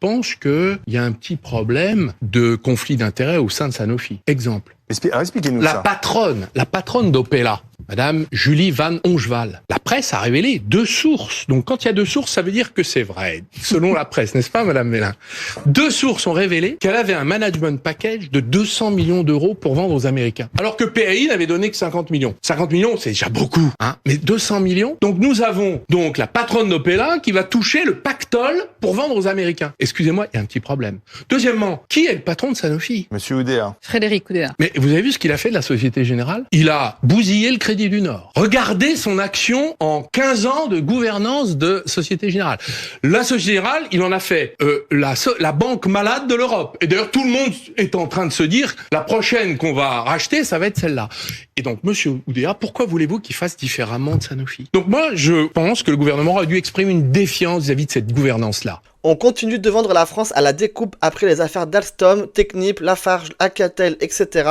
pense qu'il y a un petit problème de conflit d'intérêts au sein de Sanofi. Exemple. Expliquez-nous La ça. patronne d'Opella, Madame Julie Van Ongeval. La presse a révélé 2 sources. Donc, quand il y a 2 sources, ça veut dire que c'est vrai. Selon la presse, n'est-ce pas, Madame Mélin? 2 sources ont révélé qu'elle avait un management package de 200 millions d'euros pour vendre aux Américains. Alors que PAI n'avait donné que 50 millions. 50 millions, c'est déjà beaucoup, hein. Mais 200 millions? Donc, nous avons donc la patronne d'Opella qui va toucher le pactole pour vendre aux Américains. Excusez-moi, il y a un petit problème. Deuxièmement, qui est le patron de Sanofi? Monsieur Oudéa. Frédéric Oudéa. Mais vous avez vu ce qu'il a fait de la Société Générale? Il a bousillé le Crédit du Nord. Regardez son action en 15 ans de gouvernance de Société Générale. La Société Générale, il en a fait la banque malade de l'Europe. Et d'ailleurs, tout le monde est en train de se dire, la prochaine qu'on va racheter, ça va être celle-là. Et donc, Monsieur Oudéa, pourquoi voulez-vous qu'il fasse différemment de Sanofi? Donc moi, je pense que le gouvernement aurait dû exprimer une défiance vis-à-vis de cette gouvernance-là. On continue de vendre la France à la découpe après les affaires d'Alstom, Technip, Lafarge, Alcatel, etc.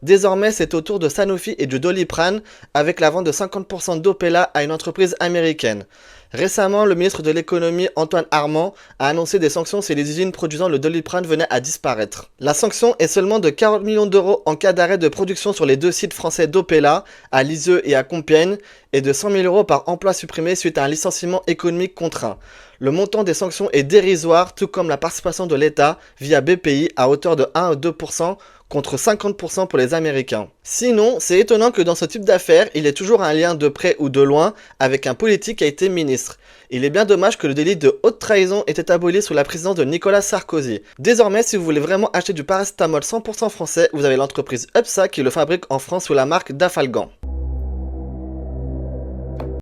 Désormais, c'est au tour de Sanofi et de Doliprane avec la vente de 50% d'Opella à une entreprise américaine. Récemment, le ministre de l'économie Antoine Armand a annoncé des sanctions si les usines produisant le Doliprane venaient à disparaître. La sanction est seulement de 40 millions d'euros en cas d'arrêt de production sur les 2 sites français d'Opella, à Lisieux et à Compiègne, et de 100 000 euros par emploi supprimé suite à un licenciement économique contraint. Le montant des sanctions est dérisoire, tout comme la participation de l'État via BPI à hauteur de 1 à 2%, contre 50% pour les Américains. Sinon, c'est étonnant que dans ce type d'affaires, il y ait toujours un lien de près ou de loin avec un politique qui a été ministre. Il est bien dommage que le délit de haute trahison ait été aboli sous la présidence de Nicolas Sarkozy. Désormais, si vous voulez vraiment acheter du paracétamol 100% français, vous avez l'entreprise UPSA qui le fabrique en France sous la marque Dafalgan.